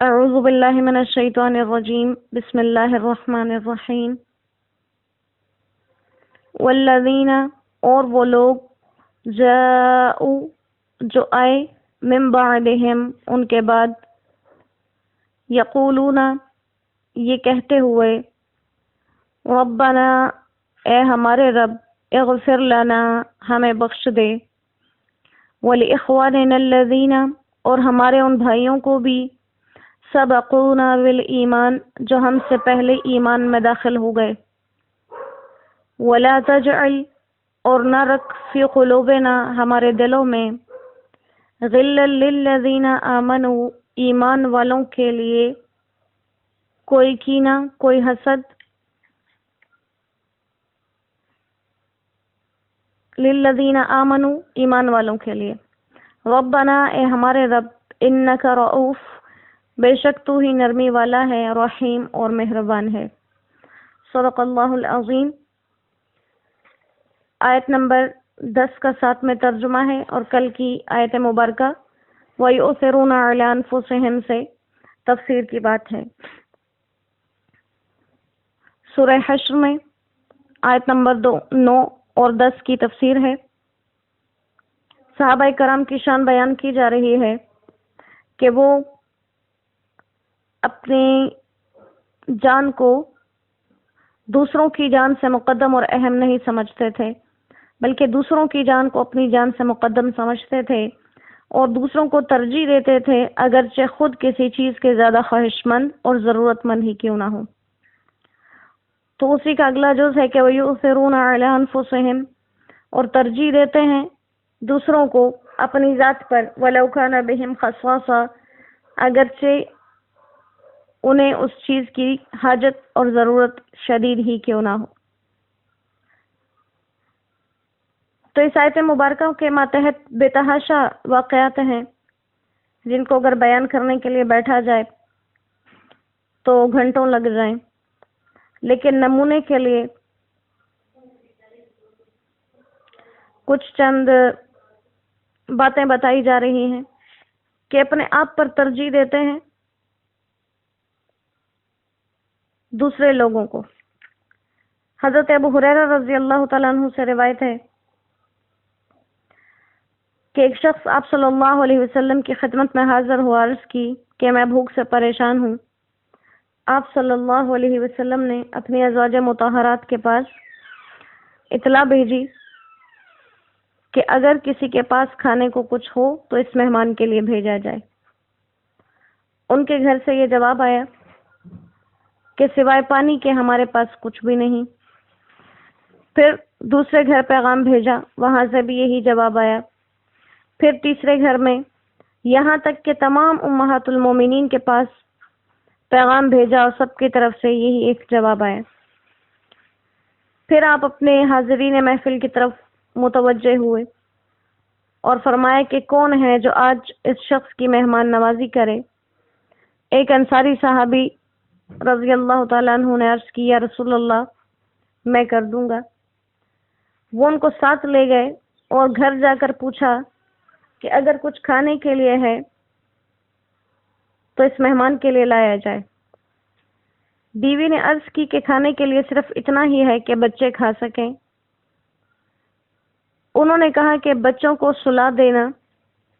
اعوذ باللہ من الشیطان الرجیم بسم اللہ الرحمن الرحیم والذین اور وہ لوگ جاءوا جو آئے من بعدہم ان کے بعد یقولون یہ کہتے ہوئے ربنا اے ہمارے رب اغفر لنا ہمیں بخش دے ولاخواننا الذین اور ہمارے ان بھائیوں کو بھی سبقونا بالایمان جو ہم سے پہلے ایمان میں داخل ہو گئے ولا تجعل اور نہ رکھ فی قلوبنا ہمارے دلوں میں غلا للذین آمنوا ایمان والوں کے لیے کوئی کینہ کوئی حسد للذین آمنوا ایمان والوں کے لیے ربنا اے ہمارے رب انک رؤوف بے شک تو ہی نرمی والا ہے رحیم اور مہربان ہے صدق اللہ العظیم۔ آیت نمبر 10 کا ساتھ میں ترجمہ ہے اور کل کی آیت مبارکہ وَيُؤْثِرُونَ عَلَىٰ أَنفُسِهِمْ سے تفسیر کی بات ہے۔ سورہ حشر میں آیت نمبر 9 اور 10 کی تفسیر ہے۔ صحابہ کرام کی شان بیان کی جا رہی ہے کہ وہ اپنی جان کو دوسروں کی جان سے مقدم اور اہم نہیں سمجھتے تھے، بلکہ دوسروں کی جان کو اپنی جان سے مقدم سمجھتے تھے اور دوسروں کو ترجیح دیتے تھے اگرچہ خود کسی چیز کے زیادہ خواہش مند اور ضرورت مند ہی کیوں نہ ہو۔ تو اسی کا اگلا جز ہے کہ وَيُؤْثِرُونَ عَلَىٰ أَنفُسِهِمْ اور ترجیح دیتے ہیں دوسروں کو اپنی ذات پر وَلَوْ كَانَ بِهِمْ خَصَاصَةٌ اگرچہ انہیں اس چیز کی حاجت اور ضرورت شدید ہی کیوں نہ ہو۔ تو اس آیت مبارکہ کے ماتحت بے تحاشا واقعات ہیں جن کو اگر بیان کرنے کے لیے بیٹھا جائے تو گھنٹوں لگ جائیں، لیکن نمونے کے لیے کچھ چند باتیں بتائی جا رہی ہیں کہ اپنے آپ پر ترجیح دیتے ہیں دوسرے لوگوں کو۔ حضرت ابو ہریرہ رضی اللہ تعالیٰ عنہ سے روایت ہے کہ ایک شخص آپ صلی اللہ علیہ وسلم کی خدمت میں حاضر ہوا، عرض کی کہ میں بھوک سے پریشان ہوں۔ آپ صلی اللہ علیہ وسلم نے اپنی ازواج مطہرات کے پاس اطلاع بھیجی کہ اگر کسی کے پاس کھانے کو کچھ ہو تو اس مہمان کے لیے بھیجا جائے۔ ان کے گھر سے یہ جواب آیا کہ سوائے پانی کے ہمارے پاس کچھ بھی نہیں۔ پھر دوسرے گھر پیغام بھیجا، وہاں سے بھی یہی جواب آیا۔ پھر تیسرے گھر میں، یہاں تک کہ تمام امہات المومنین کے پاس پیغام بھیجا اور سب کی طرف سے یہی ایک جواب آیا۔ پھر آپ اپنے حاضرین محفل کی طرف متوجہ ہوئے اور فرمایا کہ کون ہے جو آج اس شخص کی مہمان نوازی کرے؟ ایک انصاری صحابی رضی اللہ تعالیٰ عنہ نے عرض کی یا رسول اللہ میں کر دوں گا۔ وہ ان کو ساتھ لے گئے اور گھر جا کر پوچھا کہ اگر کچھ کھانے کے لیے ہے تو اس مہمان کے لیے لایا جائے۔ بیوی نے عرض کی کہ کھانے کے لیے صرف اتنا ہی ہے کہ بچے کھا سکیں۔ انہوں نے کہا کہ بچوں کو سلا دینا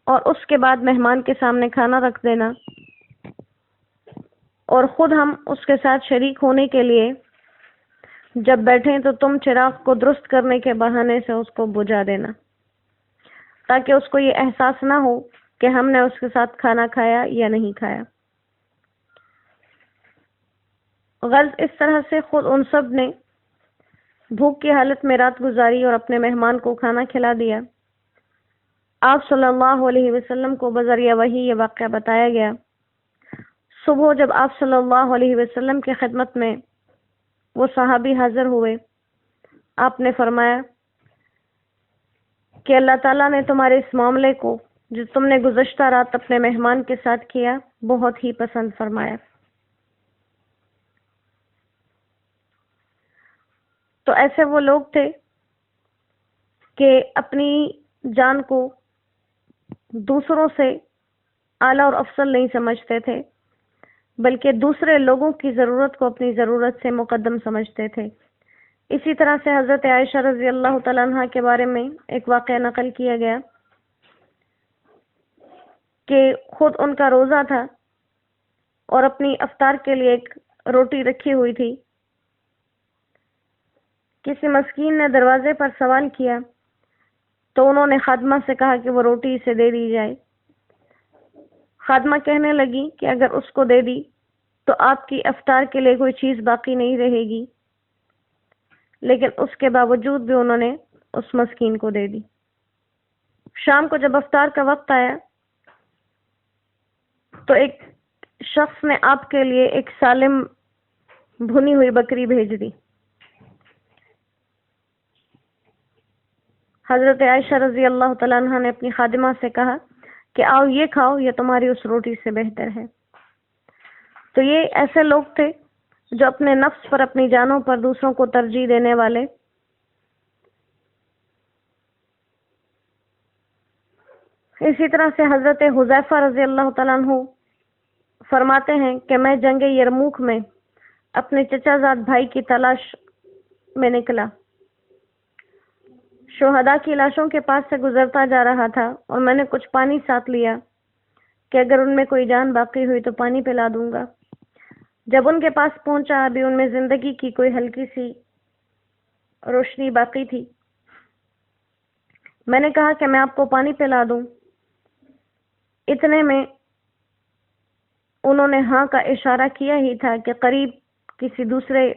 اور اس کے بعد مہمان کے سامنے کھانا رکھ دینا اور خود ہم اس کے ساتھ شریک ہونے کے لیے جب بیٹھیں تو تم چراغ کو درست کرنے کے بہانے سے اس کو بجھا دینا تاکہ اس کو یہ احساس نہ ہو کہ ہم نے اس کے ساتھ کھانا کھایا یا نہیں کھایا۔ غرض اس طرح سے خود ان سب نے بھوک کی حالت میں رات گزاری اور اپنے مہمان کو کھانا کھلا دیا۔ آپ صلی اللہ علیہ وسلم کو بذریعہ وحی یہ واقعہ بتایا گیا۔ صبح جب آپ صلی اللہ علیہ وسلم کی خدمت میں وہ صحابی حاضر ہوئے، آپ نے فرمایا کہ اللہ تعالیٰ نے تمہارے اس معاملے کو جو تم نے گزشتہ رات اپنے مہمان کے ساتھ کیا بہت ہی پسند فرمایا۔ تو ایسے وہ لوگ تھے کہ اپنی جان کو دوسروں سے اعلیٰ اور افضل نہیں سمجھتے تھے، بلکہ دوسرے لوگوں کی ضرورت کو اپنی ضرورت سے مقدم سمجھتے تھے۔ اسی طرح سے حضرت عائشہ رضی اللہ تعالیٰ عنہ کے بارے میں ایک واقعہ نقل کیا گیا کہ خود ان کا روزہ تھا اور اپنی افطار کے لیے ایک روٹی رکھی ہوئی تھی۔ کسی مسکین نے دروازے پر سوال کیا تو انہوں نے خادمہ سے کہا کہ وہ روٹی اسے دے دی جائے۔ خادمہ کہنے لگی کہ اگر اس کو دے دی تو آپ کی افطار کے لیے کوئی چیز باقی نہیں رہے گی، لیکن اس کے باوجود بھی انہوں نے اس مسکین کو دے دی۔ شام کو جب افطار کا وقت آیا تو ایک شخص نے آپ کے لیے ایک سالم بھنی ہوئی بکری بھیج دی۔ حضرت عائشہ رضی اللہ تعالیٰ عنہ نے اپنی خادمہ سے کہا کہ آؤ یہ کھاؤ، یہ تمہاری اس روٹی سے بہتر ہے۔ تو یہ ایسے لوگ تھے جو اپنے نفس پر، اپنی جانوں پر دوسروں کو ترجیح دینے والے۔ اسی طرح سے حضرت حذیفہ رضی اللہ تعالیٰ عنہ فرماتے ہیں کہ میں جنگ یرموک میں اپنے چچا زاد بھائی کی تلاش میں نکلا، شہداء کی لاشوں کے پاس سے گزرتا جا رہا تھا اور میں نے کچھ پانی ساتھ لیا کہ اگر ان میں کوئی جان باقی ہوئی تو پانی پلا دوں گا۔ جب ان کے پاس پہنچا، ابھی ان میں زندگی کی کوئی ہلکی سی روشنی باقی تھی۔ میں نے کہا کہ میں آپ کو پانی پلا دوں۔ اتنے میں انہوں نے ہاں کا اشارہ کیا ہی تھا کہ قریب کسی دوسرے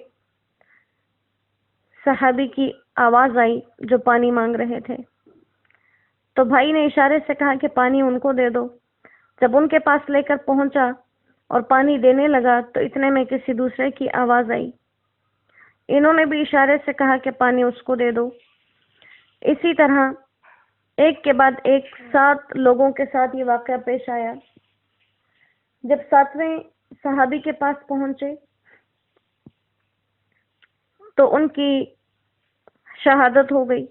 صحابی کی آواز آئی جو پانی مانگ رہے تھے۔ تو بھائی نے اشارے سے کہا کہ پانی ان کو دے دو۔ جب ان کے پاس لے کر پہنچا اور پانی دینے لگا تو اتنے میں کسی دوسرے کی آواز آئی۔ انہوں نے بھی اشارے سے کہا کہ پانی اس کو دے دو۔ اسی طرح ایک کے بعد ایک 7 لوگوں کے ساتھ یہ واقعہ پیش آیا۔ جب 7ویں صحابی کے پاس پہنچے تو ان کی شہادت ہو گئی۔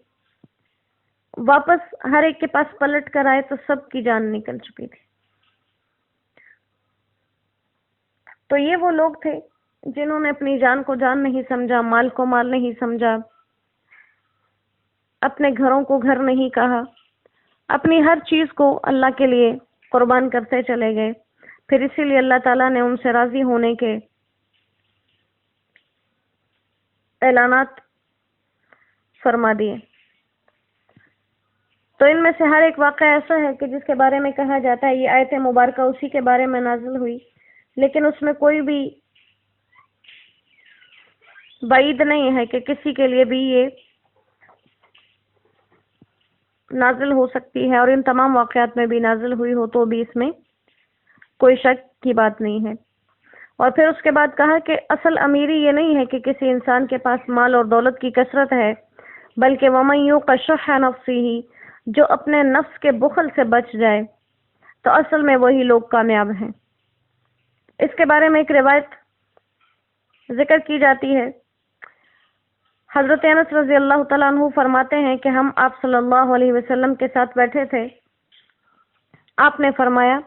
واپس ہر ایک کے پاس پلٹ کر آئے تو سب کی جان نکل چکی تھی۔ تو یہ وہ لوگ تھے جنہوں نے اپنی جان کو جان نہیں سمجھا، مال کو مال نہیں سمجھا، اپنے گھروں کو گھر نہیں کہا، اپنی ہر چیز کو اللہ کے لیے قربان کرتے چلے گئے۔ پھر اسی لیے اللہ تعالیٰ نے ان سے راضی ہونے کے اعلانات فرما دیے۔ تو ان میں سے ہر ایک واقعہ ایسا ہے کہ جس کے بارے میں کہا جاتا ہے یہ آیت مبارکہ اسی کے بارے میں نازل ہوئی، لیکن اس میں کوئی بھی بعید نہیں ہے کہ کسی کے لیے بھی یہ نازل ہو سکتی ہے، اور ان تمام واقعات میں بھی نازل ہوئی ہو تو بھی اس میں کوئی شک کی بات نہیں ہے۔ اور پھر اس کے بعد کہا کہ اصل امیری یہ نہیں ہے کہ کسی انسان کے پاس مال اور دولت کی کثرت ہے، بلکہ وَمَن یُوقَ شُحَّ نَفْسِهِ، جو اپنے نفس کے بخل سے بچ جائے تو اصل میں وہی لوگ کامیاب ہیں۔ اس کے بارے میں ایک روایت ذکر کی جاتی ہے۔ حضرت انس رضی اللہ تعالیٰ عنہ فرماتے ہیں کہ ہم آپ صلی اللہ علیہ وسلم کے ساتھ بیٹھے تھے۔ آپ نے فرمایا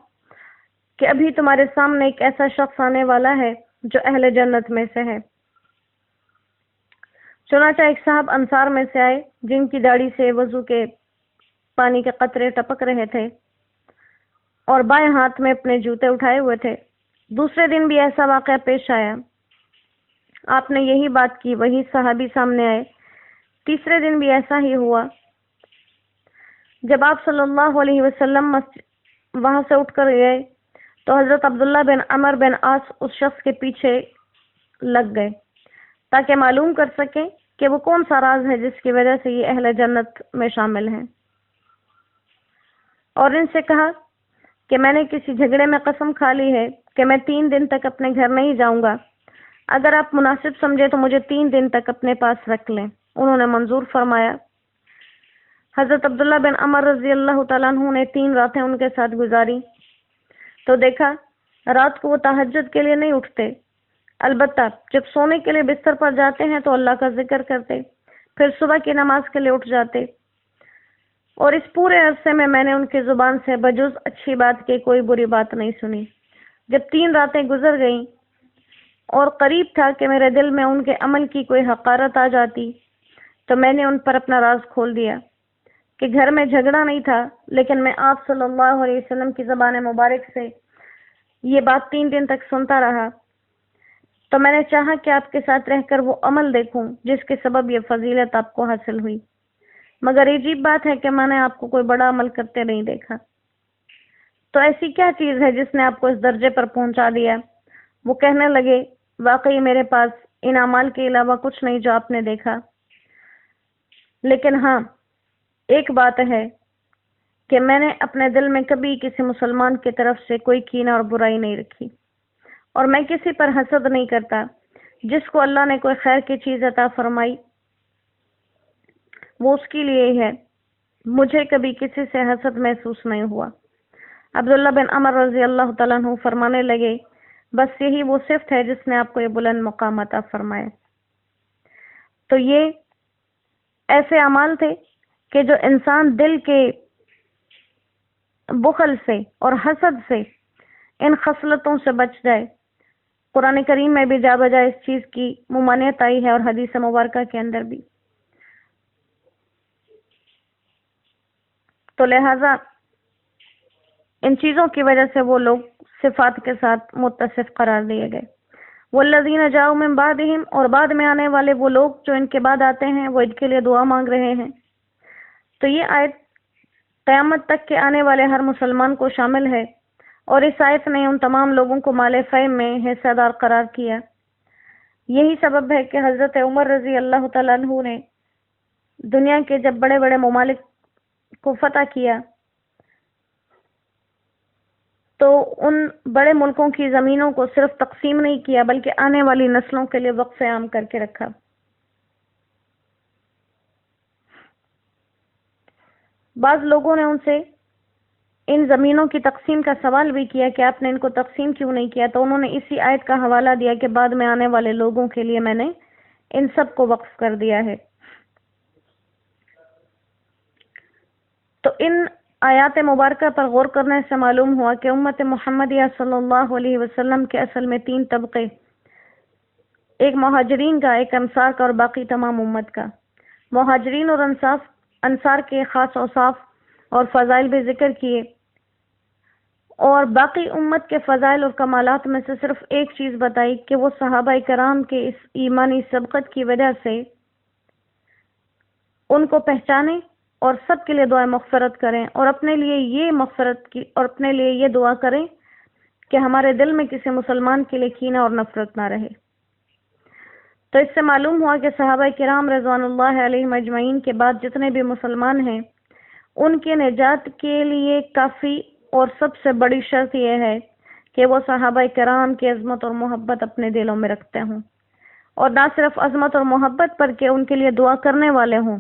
کہ ابھی تمہارے سامنے ایک ایسا شخص آنے والا ہے جو اہل جنت میں سے ہے۔ چنانچہ ایک صاحب انصار میں سے آئے جن کی داڑھی سے وضو کے پانی کے قطرے ٹپک رہے تھے اور بائیں ہاتھ میں اپنے جوتے اٹھائے ہوئے تھے۔ دوسرے دن بھی ایسا واقعہ پیش آیا، آپ نے یہی بات کی، وہی صحابی سامنے آئے۔ تیسرے دن بھی ایسا ہی ہوا۔ جب آپ صلی اللہ علیہ وسلم وہاں سے اٹھ کر گئے تو حضرت عبداللہ بن عمر بن عاص اس شخص کے پیچھے لگ گئے تاکہ معلوم کر سکیں کہ وہ کون سا راز ہے جس کی وجہ سے یہ اہل جنت میں شامل ہیں، اور ان سے کہا کہ میں نے کسی جھگڑے میں قسم کھا لی ہے کہ میں 3 دن تک اپنے گھر نہیں جاؤں گا، اگر آپ مناسب سمجھے تو مجھے 3 دن تک اپنے پاس رکھ لیں۔ انہوں نے منظور فرمایا۔ حضرت عبداللہ بن عمر رضی اللہ تعالیٰ عنہ نے 3 راتیں ان کے ساتھ گزاری تو دیکھا رات کو وہ تہجد کے لیے نہیں اٹھتے، البتہ جب سونے کے لیے بستر پر جاتے ہیں تو اللہ کا ذکر کرتے، پھر صبح کی نماز کے لیے اٹھ جاتے، اور اس پورے عرصے میں نے ان کی زبان سے بجز اچھی بات کی کوئی بری بات نہیں سنی۔ جب 3 راتیں گزر گئیں اور قریب تھا کہ میرے دل میں ان کے عمل کی کوئی حقارت آ جاتی تو میں نے ان پر اپنا راز کھول دیا کہ گھر میں جھگڑا نہیں تھا، لیکن میں آپ صلی اللہ علیہ وسلم کی زبان مبارک سے یہ بات 3 دن تک سنتا رہا، تو میں نے چاہا کہ آپ کے ساتھ رہ کر وہ عمل دیکھوں جس کے سبب یہ فضیلت آپ کو حاصل ہوئی، مگر عجیب بات ہے کہ میں نے آپ کو کوئی بڑا عمل کرتے نہیں دیکھا۔ تو ایسی کیا چیز ہے جس نے آپ کو اس درجے پر پہنچا دیا؟ وہ کہنے لگے، واقعی میرے پاس ان اعمال کے علاوہ کچھ نہیں جو آپ نے دیکھا، لیکن ہاں ایک بات ہے کہ میں نے اپنے دل میں کبھی کسی مسلمان کی طرف سے کوئی کینہ اور برائی نہیں رکھی، اور میں کسی پر حسد نہیں کرتا۔ جس کو اللہ نے کوئی خیر کی چیز عطا فرمائی وہ اس کے لیے ہی ہے، مجھے کبھی کسی سے حسد محسوس نہیں ہوا۔ عبداللہ بن عمر رضی اللہ تعالیٰ عنہ فرمانے لگے، بس یہی وہ صفت ہے جس نے آپ کو یہ بلند مقام عطا فرمایا۔ تو یہ ایسے اعمال تھے کہ جو انسان دل کے بخل سے اور حسد سے، ان خصلتوں سے بچ جائے۔ قرآن کریم میں بھی جا بجا اس چیز کی ممانعت آئی ہے اور حدیث مبارکہ کے اندر بھی۔ تو لہذا ان چیزوں کی وجہ سے وہ لوگ صفات کے ساتھ متصف قرار دیے گئے۔ والذین جاؤ من بعدہم، اور بعد میں آنے والے وہ لوگ جو ان کے بعد آتے ہیں وہ ان کے لیے دعا مانگ رہے ہیں۔ تو یہ آیت قیامت تک کے آنے والے ہر مسلمان کو شامل ہے، اور اس آیت نے ان تمام لوگوں کو مال فیم میں حصہ دار قرار کیا۔ یہی سبب ہے کہ حضرت عمر رضی اللہ تعالیٰ عنہ نے دنیا کے جب بڑے بڑے ممالک کو فتح کیا تو ان بڑے ملکوں کی زمینوں کو صرف تقسیم نہیں کیا بلکہ آنے والی نسلوں کے لیے وقف عام کر کے رکھا۔ بعض لوگوں نے ان سے ان زمینوں کی تقسیم کا سوال بھی کیا کہ آپ نے ان کو تقسیم کیوں نہیں کیا، تو انہوں نے اسی آیت کا حوالہ دیا کہ بعد میں آنے والے لوگوں کے لیے میں نے ان سب کو وقف کر دیا ہے۔ تو ان آیات مبارکہ پر غور کرنے سے معلوم ہوا کہ امت محمدیہ صلی اللہ علیہ وسلم کے اصل میں 3 طبقے، ایک مہاجرین کا، ایک انصار کا اور باقی تمام امت کا۔ مہاجرین اور انصار کے خاص اوصاف اور فضائل بھی ذکر کیے، اور باقی امت کے فضائل اور کمالات میں سے صرف ایک چیز بتائی کہ وہ صحابہ کرام کے اس ایمانی سبقت کی وجہ سے ان کو پہچانیں اور سب کے لیے دعائیں مغفرت کریں، اور اپنے لیے یہ مغفرت کی اور اپنے لیے یہ دعا کریں کہ ہمارے دل میں کسی مسلمان کے لیے کینہ اور نفرت نہ رہے۔ تو اس سے معلوم ہوا کہ صحابہ کرام رضوان اللہ علیہم اجمعین کے بعد جتنے بھی مسلمان ہیں ان کے نجات کے لیے کافی اور سب سے بڑی شرط یہ ہے کہ وہ صحابہ کرام کی عظمت اور محبت اپنے دلوں میں رکھتے ہوں، اور نہ صرف عظمت اور محبت پر کہ ان کے لیے دعا کرنے والے ہوں۔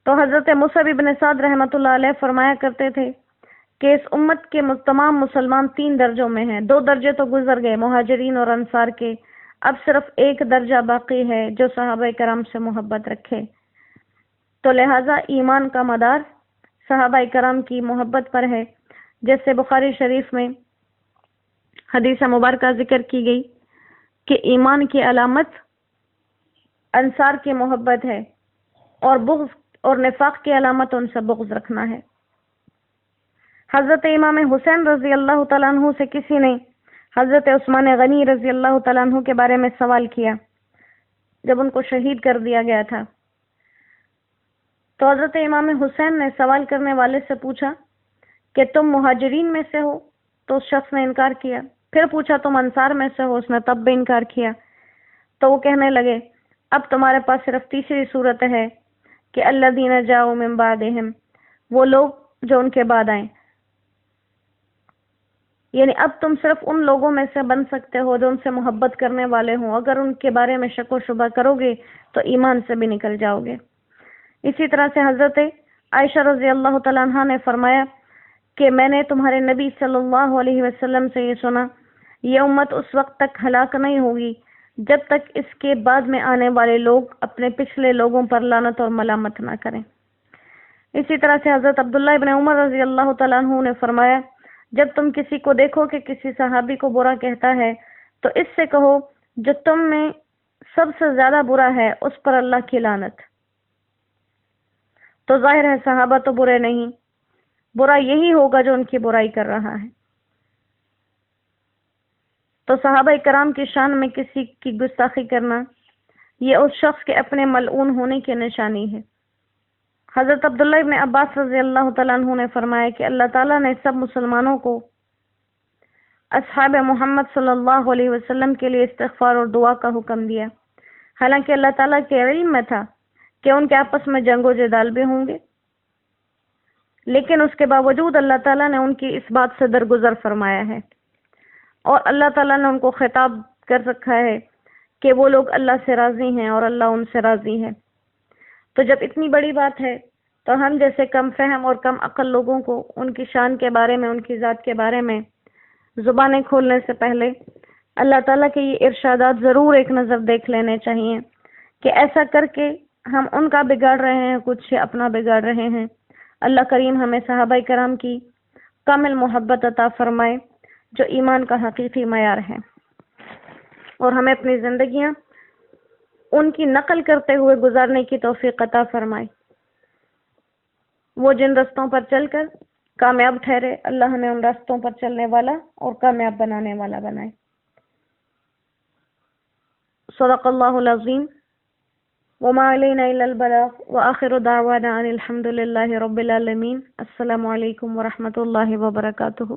تو حضرت مصعب بن سعد رحمۃ اللہ علیہ فرمایا کرتے تھے کہ اس امت کے تمام مسلمان 3 درجوں میں ہیں، 2 درجے تو گزر گئے مہاجرین اور انصار کے، اب صرف 1 درجہ باقی ہے جو صحابہ کرام سے محبت رکھے۔ تو لہٰذا ایمان کا مدار صحابہ کرام کی محبت پر ہے، جیسے بخاری شریف میں حدیث مبارکہ ذکر کی گئی کہ ایمان کی علامت انصار کی محبت ہے، اور بغض اور نفاق کی علامت ان سے بغض رکھنا ہے۔ حضرت امام حسین رضی اللہ تعالیٰ عنہ سے کسی نے حضرت عثمان غنی رضی اللہ تعالیٰ عنہ کے بارے میں سوال کیا جب ان کو شہید کر دیا گیا تھا، تو حضرت امام حسین نے سوال کرنے والے سے پوچھا کہ تم مہاجرین میں سے ہو؟ تو اس شخص نے انکار کیا۔ پھر پوچھا تم انصار میں سے ہو؟ اس نے تب بھی انکار کیا۔ تو وہ کہنے لگے اب تمہارے پاس صرف تیسری صورت ہے کہ الذین جاؤ من بعدہم، وہ لوگ جو ان کے بعد آئیں، یعنی اب تم صرف ان لوگوں میں سے بن سکتے ہو جو ان سے محبت کرنے والے ہوں، اگر ان کے بارے میں شک و شبہ کرو گے تو ایمان سے بھی نکل جاؤ گے۔ اسی طرح سے حضرت عائشہ رضی اللہ تعالیٰ عنہ نے فرمایا کہ میں نے تمہارے نبی صلی اللہ علیہ وسلم سے یہ سنا، یہ امت اس وقت تک ہلاک نہیں ہوگی جب تک اس کے بعد میں آنے والے لوگ اپنے پچھلے لوگوں پر لعنت اور ملامت نہ کریں۔ اسی طرح سے حضرت عبداللہ ابن عمر رضی اللہ تعالیٰ عنہ نے فرمایا جب تم کسی کو دیکھو کہ کسی صحابی کو برا کہتا ہے تو اس سے کہو جو تم میں سب سے زیادہ برا ہے اس پر اللہ کی لعنت۔ تو ظاہر ہے صحابہ تو برے نہیں، برا یہی ہوگا جو ان کی برائی کر رہا ہے۔ تو صحابہ کرام کی شان میں کسی کی گستاخی کرنا یہ اس شخص کے اپنے ملعون ہونے کی نشانی ہے۔ حضرت عبداللہ ابن عباس رضی اللہ تعالیٰ عنہ نے فرمایا کہ اللہ تعالیٰ نے سب مسلمانوں کو اصحاب محمد صلی اللہ علیہ وسلم کے لیے استغفار اور دعا کا حکم دیا، حالانکہ اللہ تعالیٰ کے علم میں تھا کہ ان کے آپس میں جنگ و جدال بھی ہوں گے، لیکن اس کے باوجود اللہ تعالیٰ نے ان کی اس بات سے درگزر فرمایا ہے، اور اللہ تعالیٰ نے ان کو خطاب کر رکھا ہے کہ وہ لوگ اللہ سے راضی ہیں اور اللہ ان سے راضی ہے۔ تو جب اتنی بڑی بات ہے تو ہم جیسے کم فہم اور کم عقل لوگوں کو ان کی شان کے بارے میں، ان کی ذات کے بارے میں زبانیں کھولنے سے پہلے اللہ تعالیٰ کے یہ ارشادات ضرور ایک نظر دیکھ لینے چاہیے کہ ایسا کر کے ہم ان کا بگاڑ رہے ہیں کچھ یا اپنا بگاڑ رہے ہیں۔ اللہ کریم ہمیں صحابہ کرام کی کامل محبت عطا فرمائے جو ایمان کا حقیقی معیار ہے، اور ہمیں اپنی زندگیاں ان کی نقل کرتے ہوئے گزارنے کی توفیق عطا فرمائے۔ وہ جن رستوں پر چل کر کامیاب ٹھہرے، اللہ ہمیں ان راستوں پر چلنے والا اور کامیاب بنانے والا بنائے۔ صدق اللہ العظیم وما علینا الا البلاغ وآخر دعوانا ان الحمد للہ رب العالمین۔ السلام علیکم ورحمۃ اللہ وبرکاتہ۔